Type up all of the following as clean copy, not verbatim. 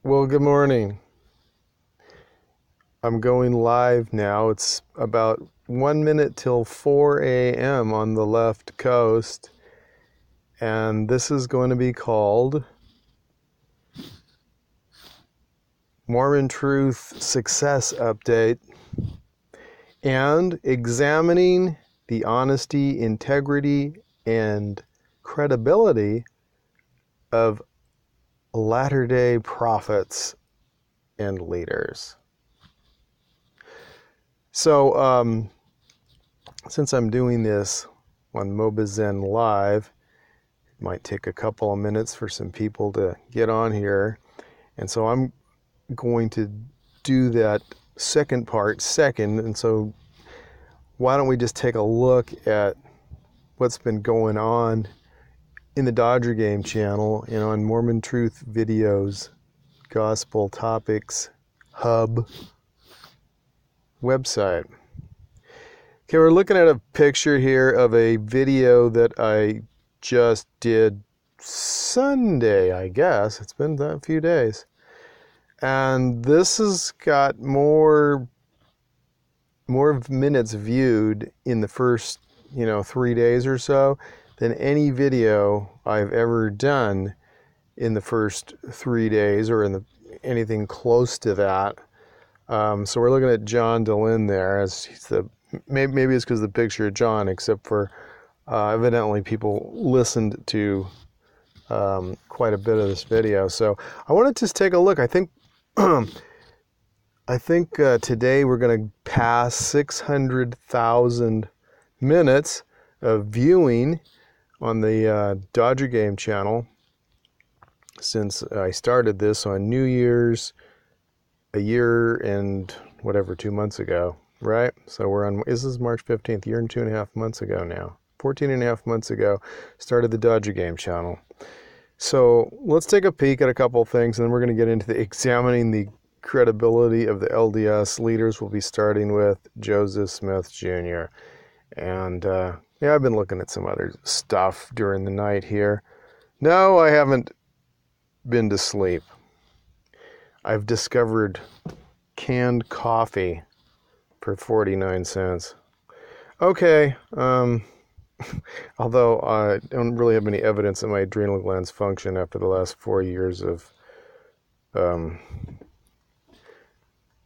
Well, good morning. I'm going live now. It's about 1 minute till 4 a.m. on the left coast. And this is going to be called Mormon Truth Success Update and Examining the Honesty, Integrity, and Credibility of Latter-day Prophets and Leaders. So, since I'm doing this on Mobizen Live, it might take a couple of minutes for some people to get on here. And so I'm going to do that second part second. And so why don't we just take a look at what's been going on in the Dodger Game channel and on Mormon Truth Videos, Gospel Topics Hub website. Okay, we're looking at a picture here of a video that I just did Sunday, I guess. It's been a few days. And this has got more minutes viewed in the first, 3 days or so than any video I've ever done in the first 3 days or anything close to that. So we're looking at John DeLynn there as he's maybe it's because of the picture of John, except for evidently people listened to quite a bit of this video. So I want to just take a look. I think today we're going to pass 600,000 minutes of viewing on the Dodger Game channel since I started this on New Year's a year and 2 months ago, right? So this is March 15th, year and 2.5 months ago now. 14.5 months ago, started the Dodger Game channel. So let's take a peek at a couple of things, and then we're going to get into examining the credibility of the LDS leaders. We'll be starting with Joseph Smith Jr. And I've been looking at some other stuff during the night here. No, I haven't been to sleep. I've discovered canned coffee for 49 cents. Okay, although I don't really have any evidence that my adrenal glands function after the last 4 years of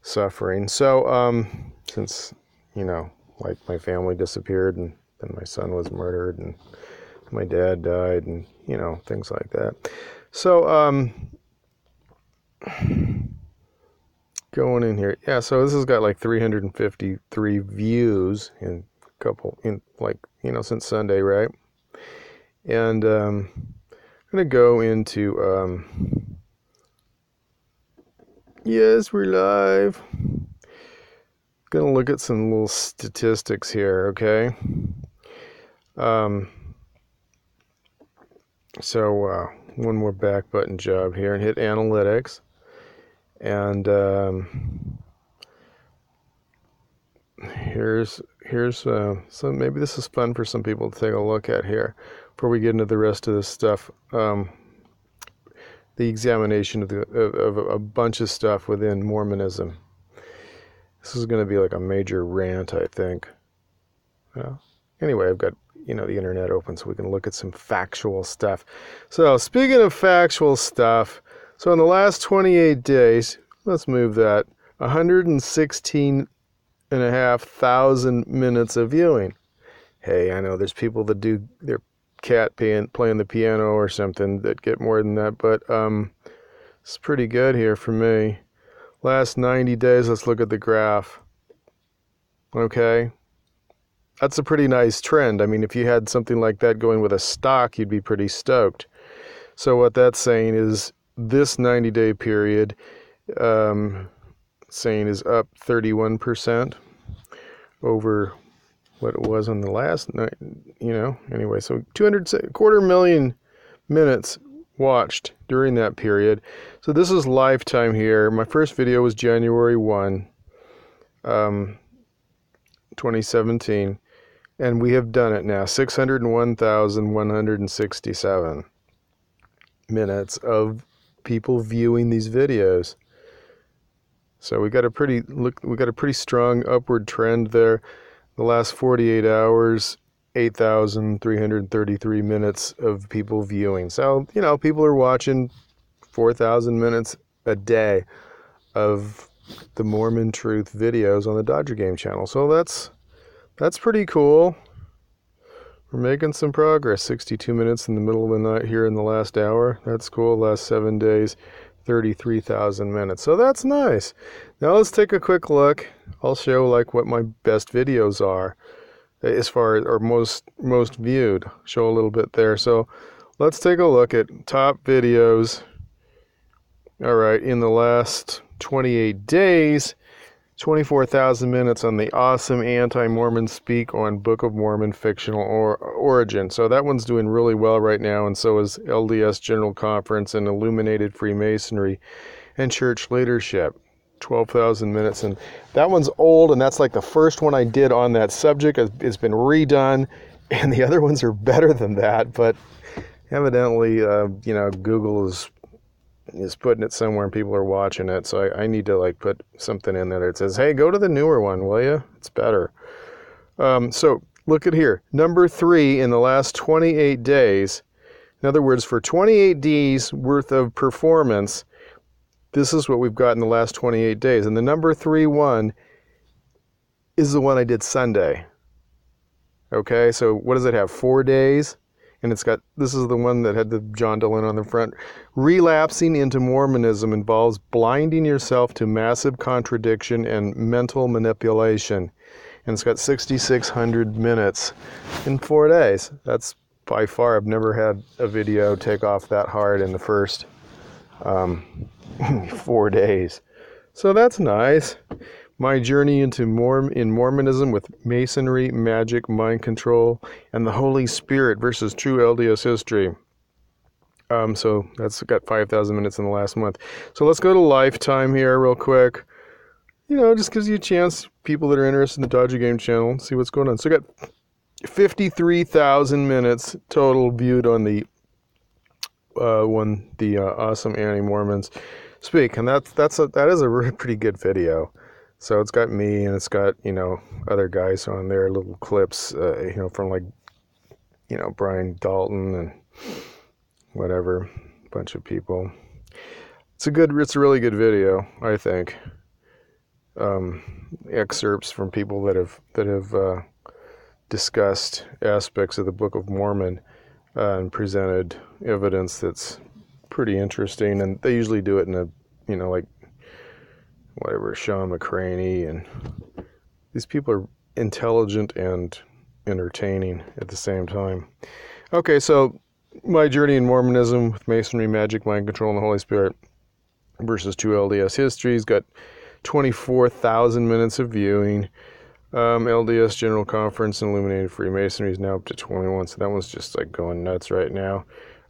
suffering. So, since, my family disappeared and then my son was murdered and my dad died and, things like that. So, going in here. Yeah, so this has got like 353 views since Sunday, right? And I'm going to go into, yes, we're live. Going to look at some little statistics here, okay? So one more back button job here and hit analytics. And here's some, maybe this is fun for some people to take a look at here before we get into the rest of this stuff. The examination of a bunch of stuff within Mormonism. This is going to be like a major rant, I think. Anyway, I've got the internet open so we can look at some factual stuff. So speaking of factual stuff, so in the last 28 days, let's move that, 116,500 minutes of viewing. Hey, I know there's people that do their cat playing the piano or something that get more than that, but it's pretty good here for me. Last 90 days, let's look at the graph. Okay. That's a pretty nice trend. I mean, if you had something like that going with a stock, you'd be pretty stoked. So what that's saying is this 90-day period saying is up 31% over what it was on the last night, anyway. So 250,000 minutes watched during that period. So this is lifetime here. My first video was January 1, 2017. And we have done it now, 601,167 minutes of people viewing these videos. So we got a pretty strong upward trend there. The last 48 hours, 8,333 minutes of people viewing. So, people are watching 4,000 minutes a day of the Mormon Truth videos on the Dodger Game channel. So that's pretty cool. We're making some progress. 62 minutes in the middle of the night here in the last hour. That's cool. Last 7 days, 33,000 minutes. So that's nice. Now let's take a quick look. I'll show what my best videos are as far as, or most viewed. Show a little bit there. So let's take a look at top videos. All right, in the last 28 days, 24,000 minutes on the awesome anti-Mormon speak on Book of Mormon fictional origin. So that one's doing really well right now, and so is LDS General Conference and Illuminated Freemasonry and Church Leadership. 12,000 minutes, and that one's old, and that's the first one I did on that subject. It's been redone, and the other ones are better than that, but evidently, Google is putting it somewhere and people are watching it, so I need to put something in there that says, hey, go to the newer one, will you? It's better. So look at here, number 3 in the last 28 days. In other words, for 28 days worth of performance, this is what we've got in the last 28 days. And the number 3 one is the one I did Sunday. Okay, so what does it have? 4 days? And this is the one that had the John Dillon on the front. Relapsing into Mormonism involves blinding yourself to massive contradiction and mental manipulation. And it's got 6,600 minutes in 4 days. That's by far, I've never had a video take off that hard in the first 4 days. So that's nice. My journey into Mormonism with Masonry, magic, mind control, and the Holy Spirit versus true LDS history. So that's got 5,000 minutes in the last month. So let's go to Lifetime here real quick. Just gives you a chance, people that are interested in the Dodger Game channel, see what's going on. So I got 53,000 minutes total viewed on the awesome anti-Mormons speak, and that is a pretty good video. So it's got me, and it's got other guys on there, little clips, from Brian Dalton and whatever, bunch of people. It's a really good video, I think. Excerpts from people that have discussed aspects of the Book of Mormon and presented evidence that's pretty interesting, and they usually do it in a Sean McCraney, and these people are intelligent and entertaining at the same time. Okay, so my journey in Mormonism with Masonry, magic, mind control, and the Holy Spirit versus true LDS history's got 24,000 minutes of viewing. LDS General Conference and Illuminated Freemasonry is now up to 21, so that one's just going nuts right now.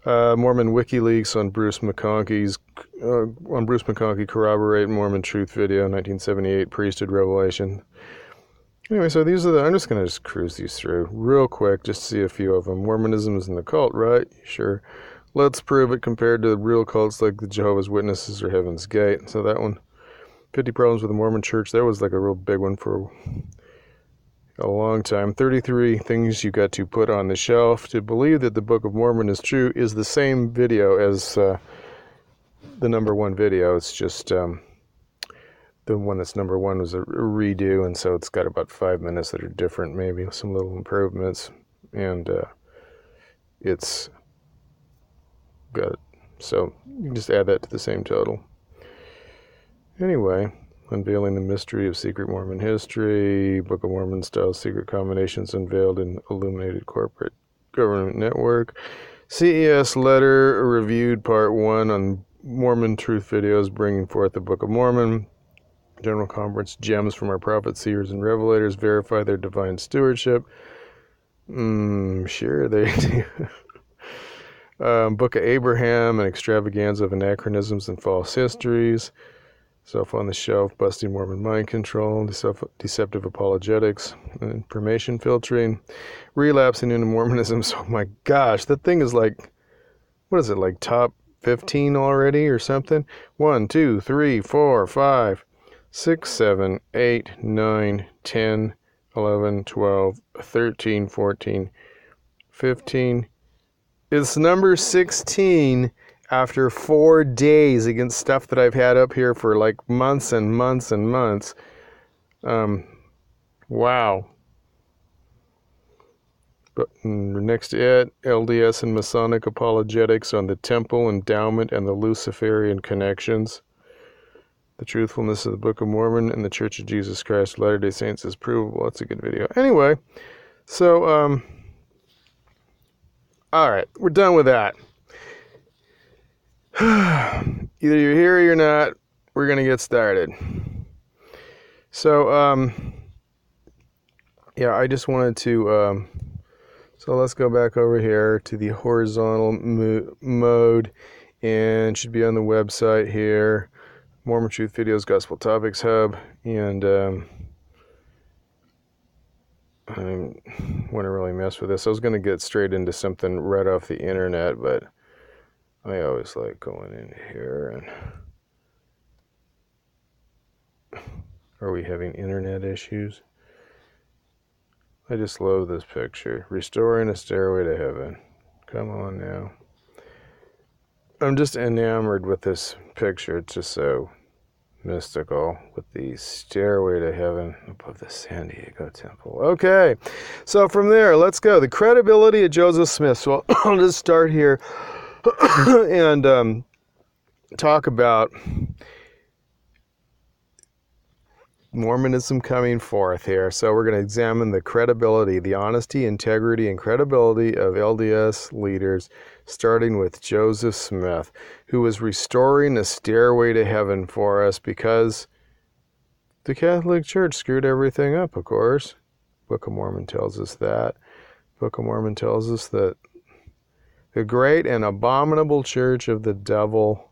Mormon WikiLeaks on Bruce McConkie corroborate Mormon Truth video, 1978 Priesthood Revelation. Anyway, so these are I'm just going to cruise these through real quick, just to see a few of them. Mormonism is in the cult, right? Sure. Let's prove it compared to real cults like the Jehovah's Witnesses or Heaven's Gate. So that one, 50 Problems with the Mormon Church, that was a real big one for a long time. 33 Things You Got to Put on the Shelf to Believe That the Book of Mormon is True is the same video as the number 1 video. It's just the one that's number 1 was a redo, and so it's got about 5 minutes that are different, maybe with some little improvements, and it's got it. So you can just add that to the same total. Anyway, Unveiling the Mystery of Secret Mormon History, Book of Mormon Style Secret Combinations Unveiled in Illuminated Corporate Government Network, CES Letter Reviewed Part 1 on Mormon Truth Videos Bringing Forth the Book of Mormon, General Conference Gems from Our Prophets, Seers, and Revelators Verify Their Divine Stewardship. Sure they do. Book of Abraham, An Extravaganza of Anachronisms and False Histories, Self on the Shelf, Busting Mormon Mind Control, Deceptive Apologetics, Information Filtering, Relapsing into Mormonism. So, my gosh, that thing is what is it, top 15 already or something. 1, 2, 3, 4, 5, 6, 7, 8, 9, 10, 11, 12, 13, 14, 15. It's number 16 after 4 days against stuff that I've had up here for like months and months and months. Wow. But next to it, LDS and Masonic apologetics on the temple, endowment, and the Luciferian connections. The truthfulness of the Book of Mormon and the Church of Jesus Christ of Latter-day Saints is provable. That's a good video. Anyway, so, all right, we're done with that. Either you're here or you're not. We're going to get started. So, yeah, I just wanted to, so let's go back over here to the horizontal mode, and should be on the website here, Mormon Truth Videos Gospel Topics Hub, and I didn't want to really mess with this. I was going to get straight into something right off the internet, but I always like going in here. And are we having internet issues? I just love this picture. Restoring a Stairway to Heaven. Come on now. I'm just enamored with this picture. It's just so mystical with the Stairway to Heaven above the San Diego Temple. Okay, so from there, let's go. The credibility of Joseph Smith. So I'll just start here and talk about Mormonism coming forth here. So we're going to examine the credibility, the honesty, integrity, and credibility of LDS leaders, starting with Joseph Smith, who was restoring a stairway to heaven for us because the Catholic Church screwed everything up, of course. Book of Mormon tells us that. Book of Mormon tells us that the great and abominable church of the devil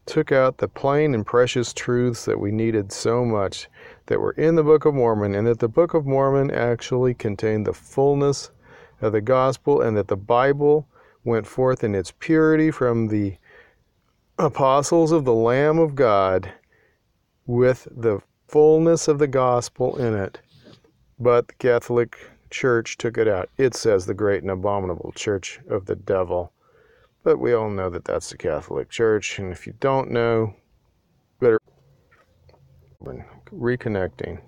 took out the plain and precious truths that we needed so much that were in the Book of Mormon, and that the Book of Mormon actually contained the fullness of the gospel, and that the Bible went forth in its purity from the apostles of the Lamb of God with the fullness of the gospel in it. But the Catholic Church took it out. It says the great and abominable church of the devil. But we all know that that's the Catholic Church, and if you don't know, better reconnecting.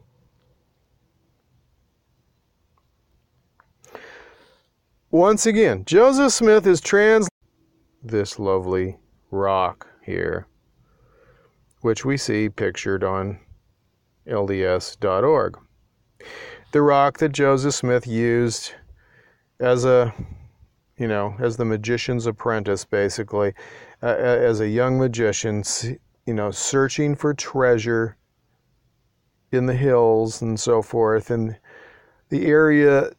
Once again, Joseph Smith is this lovely rock here, which we see pictured on LDS.org. The rock that Joseph Smith used as a as the magician's apprentice, basically, as a young magician, searching for treasure in the hills and so forth, and the area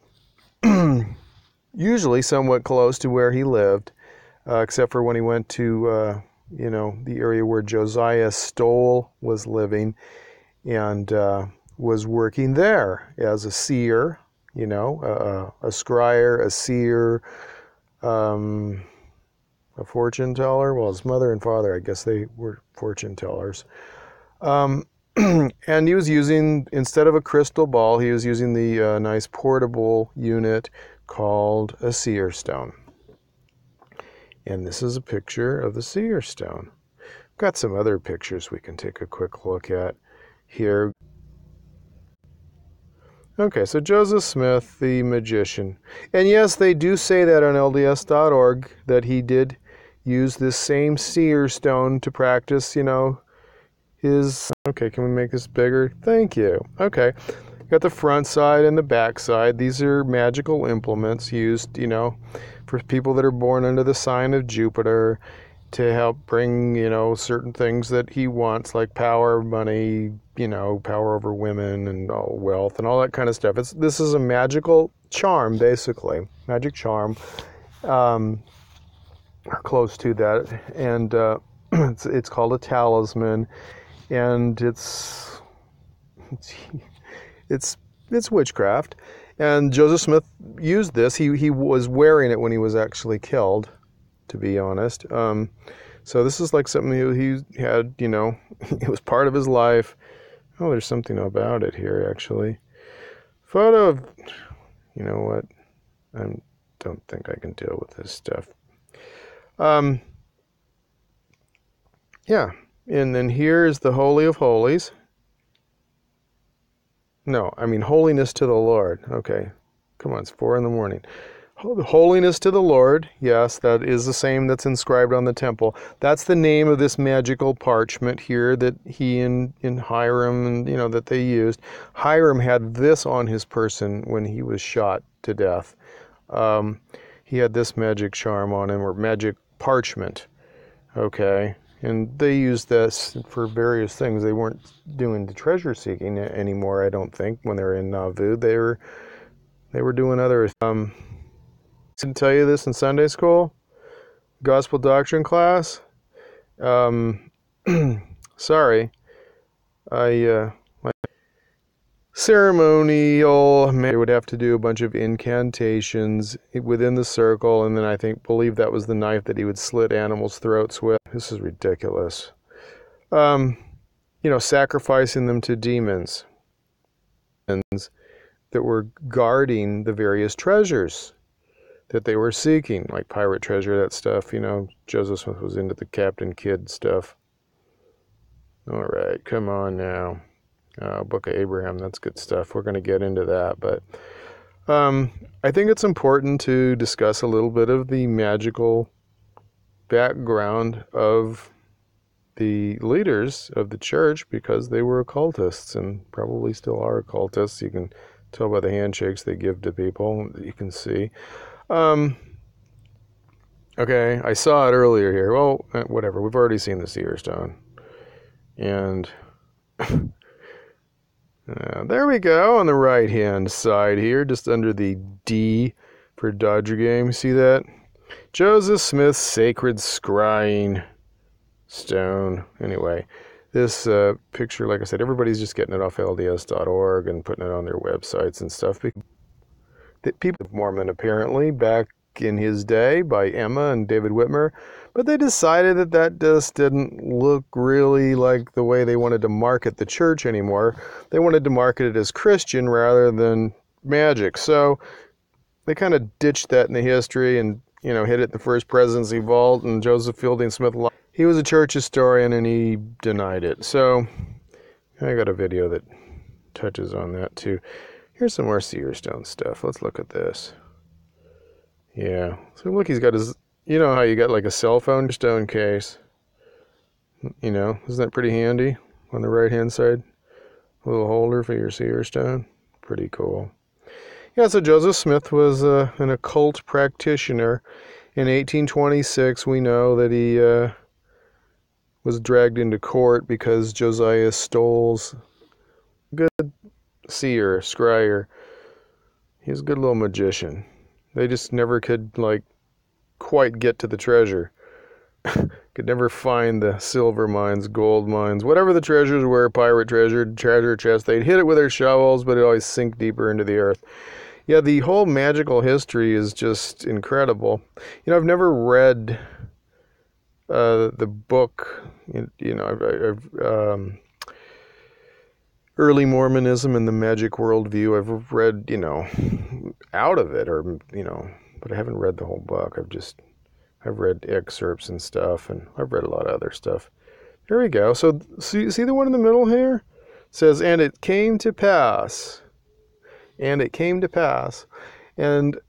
usually somewhat close to where he lived, except for when he went to, the area where Josiah Stoll was living, and was working there as a seer, a scryer, a seer, a fortune teller. Well, his mother and father, I guess they were fortune tellers. And he was using, instead of a crystal ball, he was using the nice portable unit called a seer stone. And this is a picture of the seer stone. Got some other pictures we can take a quick look at here. Okay, so Joseph Smith, the magician. And yes, they do say that on LDS.org, that he did use this same seer stone to practice, his... Okay, can we make this bigger? Thank you. Okay, got the front side and the back side. These are magical implements used, for people that are born under the sign of Jupiter to help bring, certain things that he wants, like power, money, power over women and all wealth and all that kind of stuff. This is a magical charm, basically. Magic charm, or close to that. And it's called a talisman, and it's witchcraft. And Joseph Smith used this. He was wearing it when he was actually killed. to be honest. So this is like something he had, it was part of his life. Oh, there's something about it here, actually. Photo of, you know what? I don't think I can deal with this stuff. Yeah, and then here is the Holy of Holies. No, I mean holiness to the Lord. Okay, come on, it's 4 a.m. Holiness to the Lord. Yes, that is the same that's inscribed on the temple. That's the name of this magical parchment here that he and Hiram and that they used. Hiram had this on his person when he was shot to death. He had this magic charm on him, or magic parchment. Okay, and they used this for various things. They weren't doing the treasure seeking anymore, I don't think, when they were in Nauvoo. They were doing other. Didn't tell you this in Sunday school, gospel doctrine class. Sorry, ceremonial. They would have to do a bunch of incantations within the circle, and then I believe that was the knife that he would slit animals' throats with. This is ridiculous. Sacrificing them to demons that were guarding the various treasures that they were seeking, like pirate treasure, that stuff. Joseph Smith was into the Captain Kidd stuff. All right, come on now. Book of Abraham, that's good stuff. We're going to get into that, but I think it's important to discuss a little bit of the magical background of the leaders of the church, because they were occultists and probably still are occultists. You can tell by the handshakes they give to people. You can see. Okay, I saw it earlier here. Well, whatever. We've already seen the seer stone. And there we go on the right-hand side here, just under the D for Dodger Game. See that? Joseph Smith's Sacred Scrying Stone. Anyway, this picture, like I said, everybody's just getting it off LDS.org and putting it on their websites and stuff. People of Mormon, apparently, back in his day, by Emma and David Whitmer, but they decided that just didn't look really like the way they wanted to market the church anymore. They wanted to market it as Christian rather than magic. So they kind of ditched that in the history and, hid it in the First Presidency vault, and Joseph Fielding Smith, he was a church historian and he denied it. So I got a video that touches on that too. Here's some more seer stone stuff. Let's look at this. Yeah. So look, he's got his, how you got like a cell phone stone case? Isn't that pretty handy on the right-hand side? A little holder for your seer stone. Pretty cool. Yeah, so Joseph Smith was an occult practitioner. In 1826, we know that he was dragged into court because Josiah Stoll's good seer, scryer. He's a good little magician. They just never could, quite get to the treasure. Could never find the silver mines, gold mines, whatever the treasures were, pirate treasure chest. They'd hit it with their shovels, but it always sink deeper into the earth. Yeah, the whole magical history is just incredible. I've never read the book, I've Early Mormonism and the Magic Worldview. I've read, out of it, or, but I haven't read the whole book. I've read excerpts and stuff, and I've read a lot of other stuff. There we go. So, see the one in the middle here? It says, and it came to pass. And it came to pass. And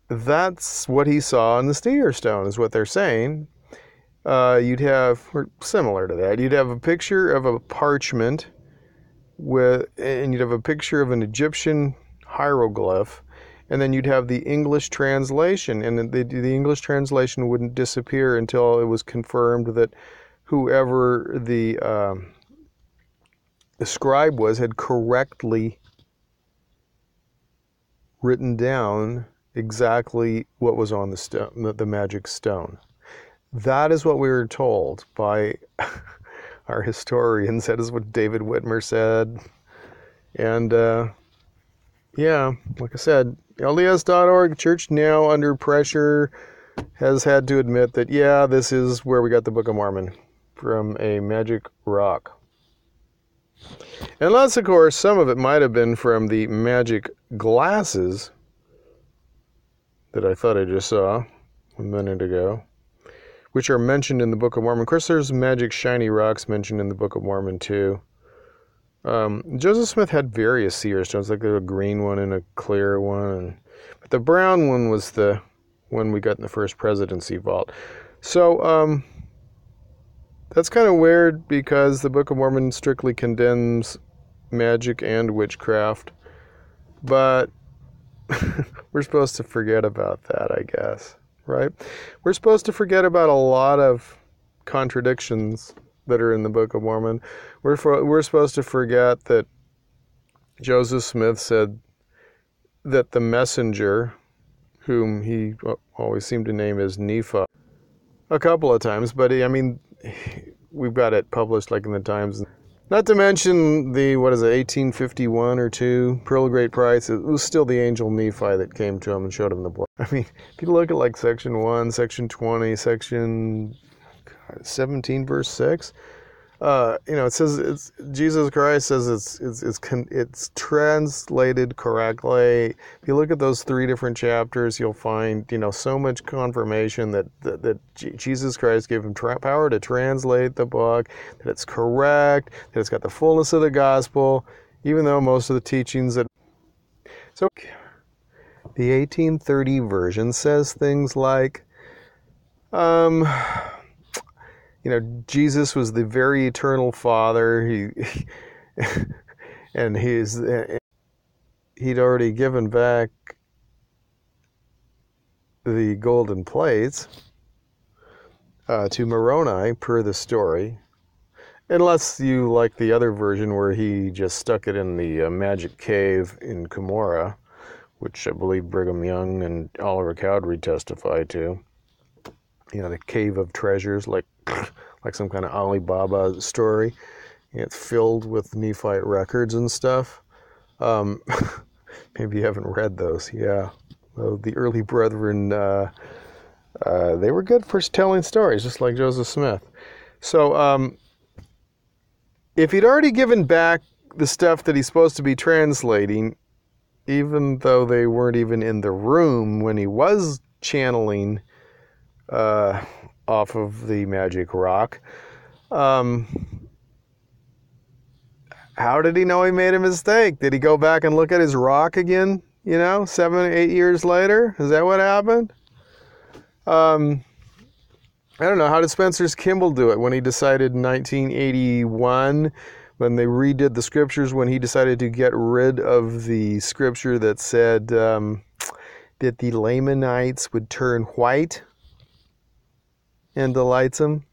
that's what he saw in the seer stone, is what they're saying. You'd have, or similar to that, you'd have a picture of a parchment and you'd have a picture of an Egyptian hieroglyph, and then you'd have the English translation, and the English translation wouldn't disappear until it was confirmed that whoever the scribe was had correctly written down exactly what was on the stone, the magic stone. That is what we were told by our historians. That is what David Whitmer said. And yeah, like I said, LDS.org, church now under pressure. has had to admit that, yeah, this is where we got the Book of Mormon, from a magic rock. Unless, of course, some of it might have been from the magic glasses that I thought I just saw a minute ago, which are mentioned in the Book of Mormon. Of course, there's magic shiny rocks mentioned in the Book of Mormon, too. Joseph Smith had various seer stones, like a green one and a clear one. But the brown one was the one we got in the First Presidency vault. So, that's kind of weird because the Book of Mormon strictly condemns magic and witchcraft. But we're supposed to forget about that, I guess, right? We're supposed to forget about a lot of contradictions that are in the Book of Mormon. We're supposed to forget that Joseph Smith said that the messenger, whom he always seemed to name as Nephi, a couple of times, but I mean, we've got it published like in the Times. Not to mention the, 1851 or 2, Pearl of Great Price. It was still the angel Nephi that came to him and showed him the book. I mean, if you look at like section 1, section 20, section 17, verse 6, it says Jesus Christ says it's translated correctly. If you look at those 3 different chapters, you'll find so much confirmation that Jesus Christ gave him power to translate the book, that it's correct, that it's got the fullness of the gospel, even though most of the teachings that. So the 1830 version says things like, Jesus was the very eternal Father. And he'd already given back the golden plates to Moroni, per the story. Unless you like the other version where he just stuck it in the magic cave in Cumorah, which I believe Brigham Young and Oliver Cowdery testify to. The Cave of Treasures, like some kind of Alibaba story. It's filled with Nephite records and stuff. Maybe you haven't read those. Yeah. Well, the early brethren, they were good for telling stories, just like Joseph Smith. So, if he'd already given back the stuff that he's supposed to be translating, even though they weren't even in the room when he was channeling off of the magic rock, how did he know he made a mistake? Did he go back and look at his rock again, 7, 8 years later? Is that what happened? I don't know. How did Spencer's Kimball do it when he decided in 1981, when they redid the scriptures, when he decided to get rid of the scripture that said that the Lamanites would turn white and delights him?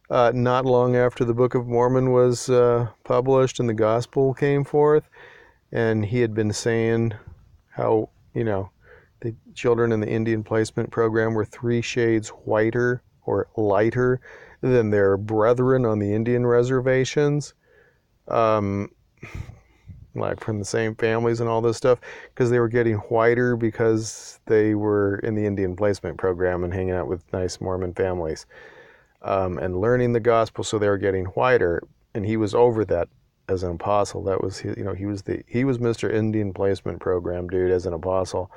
Not long after the Book of Mormon was published and the gospel came forth, and he had been saying how, the children in the Indian placement program were 3 shades whiter or lighter than their brethren on the Indian reservations, like from the same families and all this stuff, because they were getting whiter because they were in the Indian placement program and hanging out with nice Mormon families, and learning the gospel, so they were getting whiter, and he was over that as an apostle. That was he was Mr. Indian placement program dude as an apostle.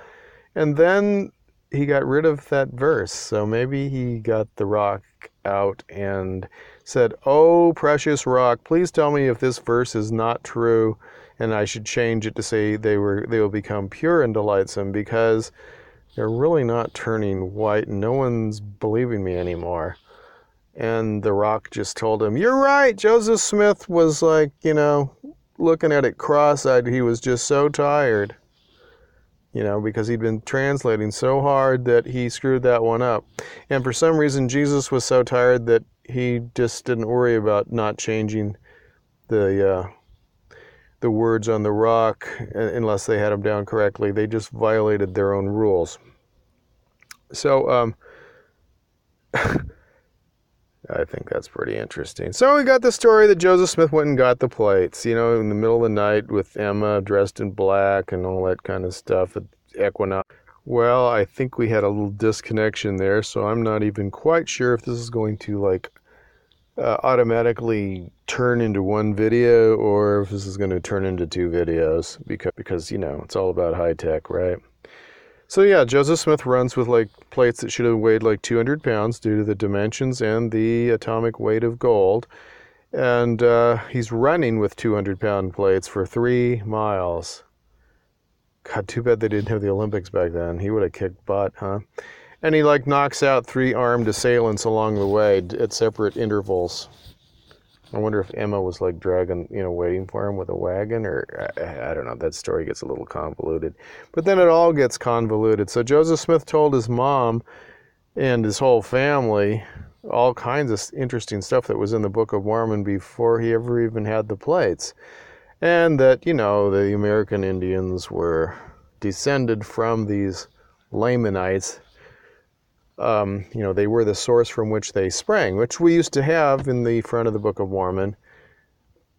And then he got rid of that verse, so maybe he got the rock out and said, "Oh, precious rock, please tell me if this verse is not true, and I should change it to say they will become pure and delightsome, because they're really not turning white, and no one's believing me anymore." And the rock just told him, "You're right, Joseph Smith was like, looking at it cross-eyed. He was just so tired, because he'd been translating so hard that he screwed that one up. And for some reason, Jesus was so tired that he just didn't worry about not changing the words on the rock unless they had them down correctly. They just violated their own rules." So, I think that's pretty interesting. So we got the story that Joseph Smith went and got the plates, in the middle of the night with Emma dressed in black and all that kind of stuff at equinox. Well, I think we had a little disconnection there, so I'm not even quite sure if this is going to like automatically turn into one video or if this is going to turn into two videos because you know, it's all about high tech, right? So yeah, Joseph Smith runs with like plates that should have weighed like 200 pounds due to the dimensions and the atomic weight of gold. And he's running with 200-pound plates for 3 miles. God, too bad they didn't have the Olympics back then. He would have kicked butt, huh? And he like knocks out 3 armed assailants along the way at separate intervals. I wonder if Emma was like dragging, you know, waiting for him with a wagon, or I don't know. That story gets a little convoluted. But then it all gets convoluted. So Joseph Smith told his mom and his whole family all kinds of interesting stuff that was in the Book of Mormon before he ever even had the plates. And that, you know, the American Indians were descended from these Lamanites. You know, they were the source from which they sprang, which we used to have in the front of the Book of Mormon,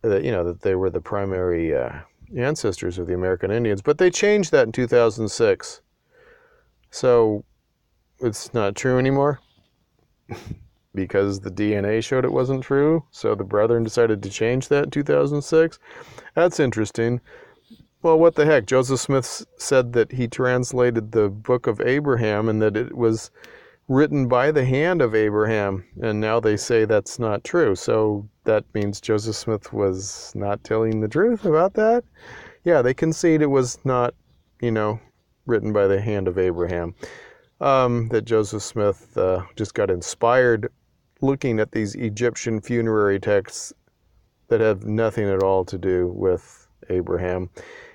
that, you know, that they were the primary ancestors of the American Indians. But they changed that in 2006. So it's not true anymore because the DNA showed it wasn't true. So the Brethren decided to change that in 2006. That's interesting. Well, what the heck? Joseph Smith said that he translated the Book of Abraham and that it was written by the hand of Abraham, and now they say that's not true. So that means Joseph Smith was not telling the truth about that? Yeah, they concede it was not, you know, written by the hand of Abraham. That Joseph Smith just got inspired looking at these Egyptian funerary texts that have nothing at all to do with Abraham,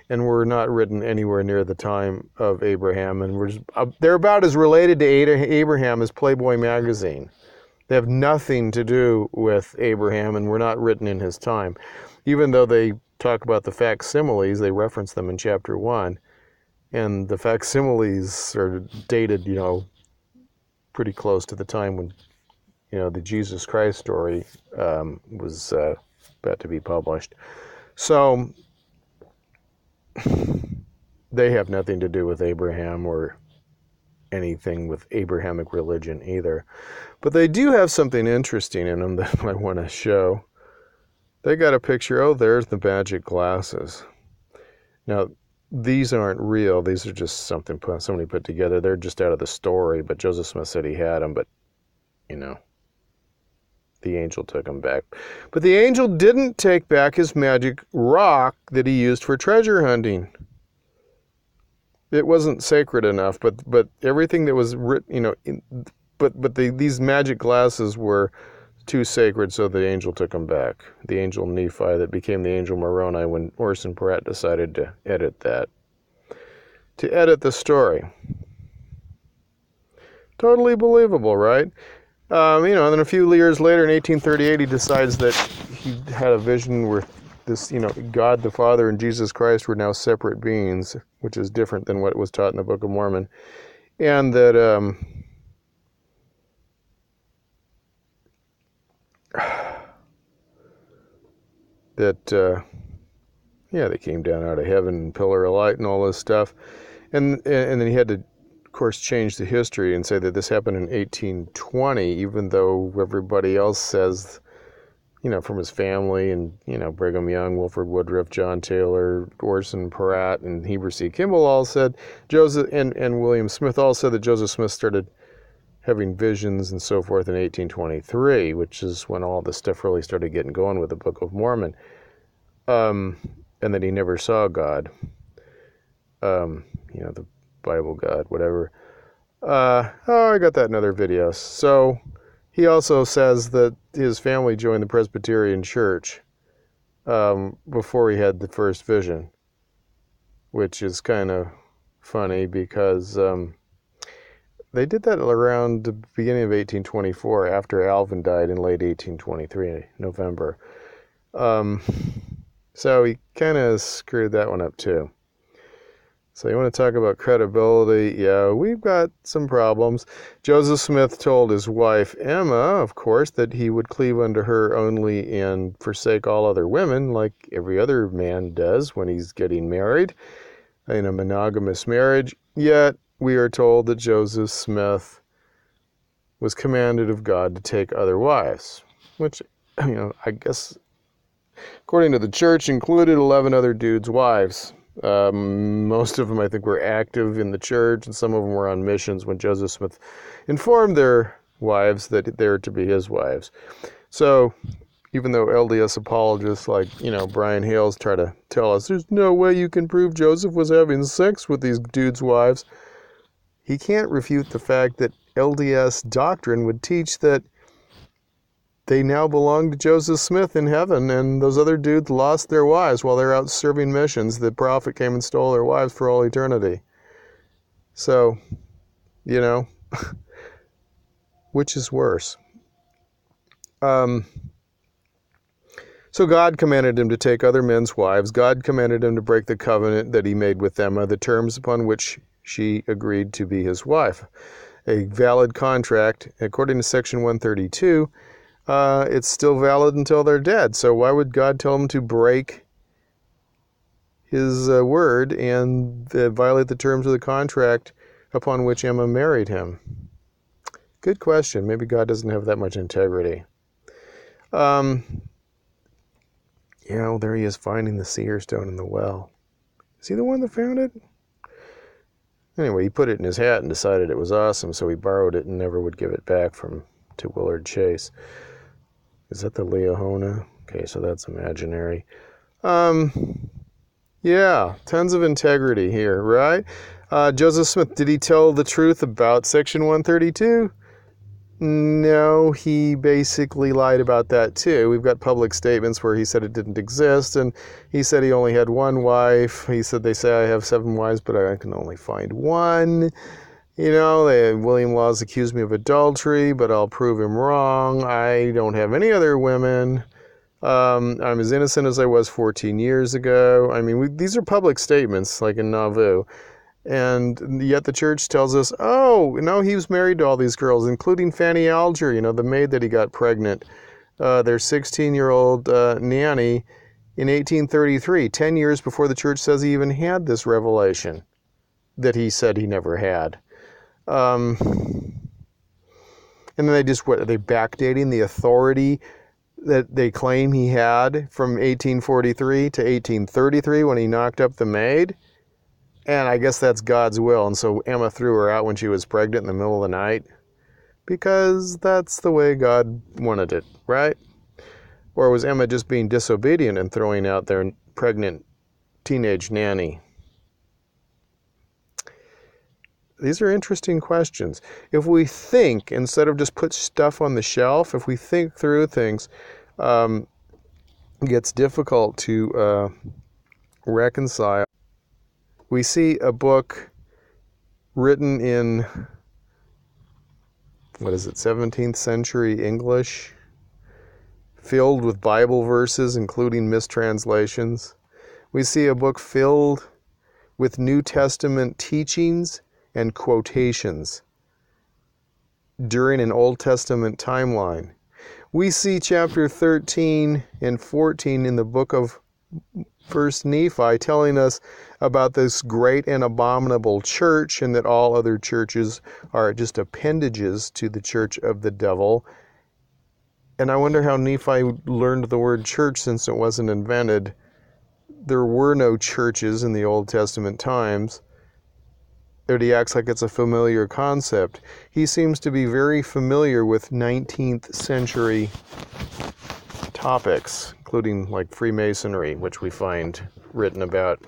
and were not written anywhere near the time of Abraham, and they're about as related to Abraham as Playboy magazine. They have nothing to do with Abraham and were not written in his time. Even though they talk about the facsimiles, they reference them in chapter 1, and the facsimiles are dated, you know, pretty close to the time when, you know, the Jesus Christ story was about to be published. So they have nothing to do with Abraham or anything with Abrahamic religion either. But they do have something interesting in them that I want to show. They got a picture. Oh, there's the magic glasses. Now, these aren't real. These are just something somebody put together. They're just out of the story, but Joseph Smith said he had them, but, you know, the angel took them back. But the angel didn't take back his magic rock that he used for treasure hunting. It wasn't sacred enough, but everything that was written, you know, these magic glasses were too sacred, so the angel took them back. The angel Nephi that became the angel Moroni when Orson Pratt decided to edit that. To edit the story. Totally believable, right? You know, and then a few years later, in 1838, he decides that he had a vision where this, you know, God the Father and Jesus Christ were now separate beings, which is different than what was taught in the Book of Mormon, and that yeah, they came down out of heaven, pillar of light, and all this stuff, and then he had to, of course, change the history and say that this happened in 1820, even though everybody else says, you know, from his family and, you know, Brigham Young, Wilford Woodruff, John Taylor, Orson Pratt, and Heber C. Kimball all said, Joseph and William Smith all said that Joseph Smith started having visions and so forth in 1823, which is when all this stuff really started getting going with the Book of Mormon, and that he never saw God, you know, the Bible God, whatever. Oh, I got that in other videos. So he also says that his family joined the Presbyterian Church before he had the first vision, which is kind of funny because they did that around the beginning of 1824 after Alvin died in late 1823, November. So he kind of screwed that one up too. So you want to talk about credibility? Yeah, we've got some problems. Joseph Smith told his wife, Emma, of course, that he would cleave unto her only and forsake all other women, like every other man does when he's getting married in a monogamous marriage. Yet we are told that Joseph Smith was commanded of God to take other wives, which, I guess, according to the church, included 11 other dudes' wives. Most of them, I think, were active in the church, and some of them were on missions when Joseph Smith informed their wives that they were to be his wives. So, even though LDS apologists like, Brian Hales try to tell us there's no way you can prove Joseph was having sex with these dudes' wives, he can't refute the fact that LDS doctrine would teach that they now belong to Joseph Smith in heaven, and those other dudes lost their wives while they're out serving missions. The prophet came and stole their wives for all eternity. So, which is worse? So God commanded him to take other men's wives. God commanded him to break the covenant that he made with Emma, the terms upon which she agreed to be his wife. A valid contract, according to Section 132, it's still valid until they're dead. So why would God tell him to break his word and violate the terms of the contract upon which Emma married him? Good question. Maybe God doesn't have that much integrity. There he is finding the seer stone in the well. Is he the one that found it? Anyway, he put it in his hat and decided it was awesome, so he borrowed it and never would give it back to Willard Chase. Is that the Leahona? Okay, so that's imaginary. Yeah, tons of integrity here, right? Joseph Smith, did he tell the truth about Section 132? No, he basically lied about that too. We've got public statements where he said it didn't exist, and he said he only had one wife. He said, they say I have 7 wives, but I can only find one. William Laws accused me of adultery, but I'll prove him wrong. I don't have any other women. I'm as innocent as I was 14 years ago. These are public statements, like in Nauvoo. And yet the church tells us, he was married to all these girls, including Fanny Alger, the maid that he got pregnant, their 16-year-old nanny in 1833, 10 years before the church says he even had this revelation that he said he never had. And then are they backdating the authority that they claim he had from 1843 to 1833 when he knocked up the maid? And I guess that's God's will. And so Emma threw her out when she was pregnant in the middle of the night because that's the way God wanted it, right? Or was Emma just being disobedient and throwing out their pregnant teenage nanny? These are interesting questions. If we think, instead of just put stuff on the shelf, if we think through things, it gets difficult to reconcile. We see a book written in, 17th century English, filled with Bible verses, including mistranslations. We see a book filled with New Testament teachings and quotations during an Old Testament timeline. We see chapter 13 and 14 in the book of First Nephi telling us about this great and abominable church, and that all other churches are just appendages to the church of the devil. And I wonder how Nephi learned the word church, since it wasn't invented. There were no churches in the Old Testament times. But he acts like it's a familiar concept. He seems to be very familiar with 19th century topics, including like Freemasonry, which we find written about,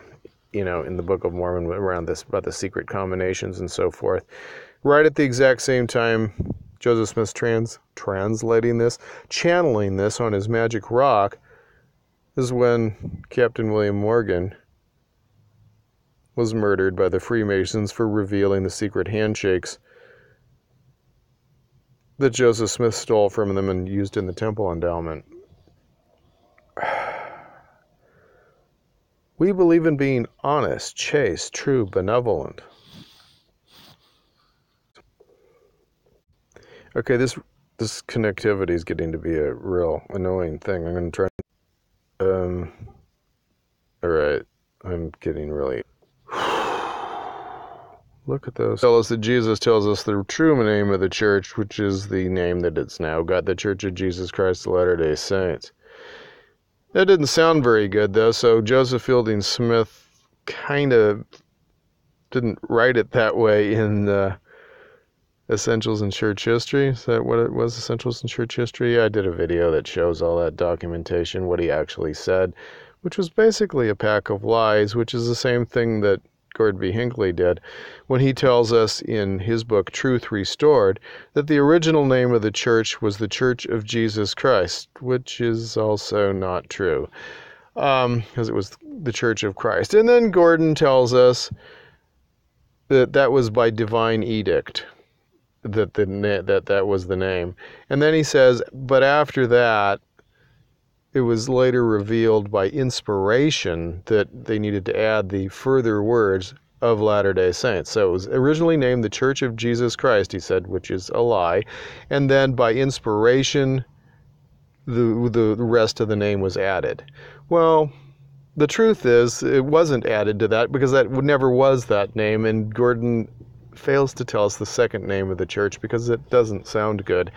in the Book of Mormon around this, about the secret combinations and so forth. Right at the exact same time, Joseph Smith's translating this, channeling this on his magic rock, is when Captain William Morgan was murdered by the Freemasons for revealing the secret handshakes that Joseph Smith stole from them and used in the temple endowment. We believe in being honest, chaste, true, benevolent. Okay, this connectivity is getting to be a real annoying thing. I'm going to try. All right, I'm getting really. Look at those. Tell us that Jesus tells us the true name of the church, which is the name that it's now got, the Church of Jesus Christ of Latter-day Saints. That didn't sound very good, though, so Joseph Fielding Smith kind of didn't write it that way in Essentials in Church History. Is that what it was, Essentials in Church History? I did a video that shows all that documentation, what he actually said, which was basically a pack of lies, which is the same thing that Gordon B. Hinckley did when he tells us in his book, Truth Restored, that the original name of the church was the Church of Jesus Christ, which is also not true, because it was the Church of Christ. And then Gordon tells us that that was by divine edict, that was the name. And then he says, but after that, it was later revealed by inspiration that they needed to add the further words of Latter-day Saints. So it was originally named the Church of Jesus Christ, he said, which is a lie. And then by inspiration, the rest of the name was added. Well, the truth is, it wasn't added to that because that never was that name, and Gordon fails to tell us the second name of the church because it doesn't sound good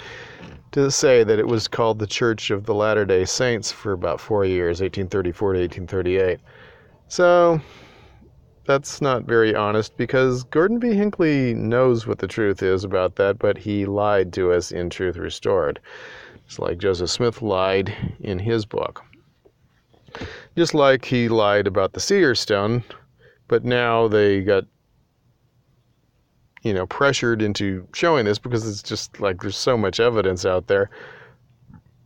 to say that it was called the Church of the Latter-day Saints for about 4 years, 1834 to 1838. So that's not very honest because Gordon B. Hinckley knows what the truth is about that, but he lied to us in Truth Restored. It's like Joseph Smith lied in his book. Just like he lied about the seer stone, but now they got pressured into showing this because it's just like there's so much evidence out there.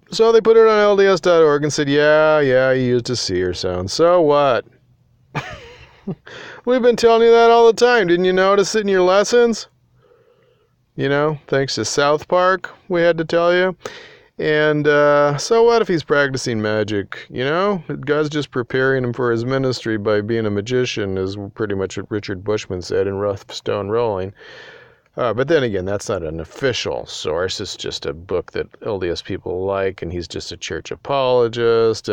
So they put it on LDS.org and said, yeah, he used a seer stone. So what? We've been telling you that all the time. Didn't you notice it in your lessons? Thanks to South Park, we had to tell you. And so what if he's practicing magic? God's just preparing him for his ministry by being a magician, is pretty much what Richard Bushman said in Rough Stone Rolling. But then again, that's not an official source. It's just a book that LDS people like, and he's just a church apologist.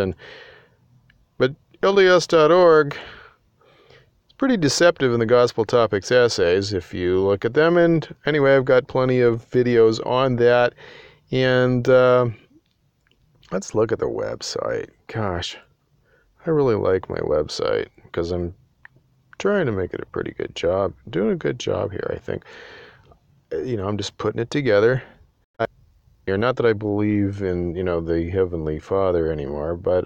But LDS.org is pretty deceptive in the Gospel Topics essays, if you look at them. And anyway, I've got plenty of videos on that. And let's look at the website. Gosh, I really like my website because I'm trying to make it a pretty good job. I'm doing a good job here, I think. I'm just putting it together. Not that I believe in, the Heavenly Father anymore, but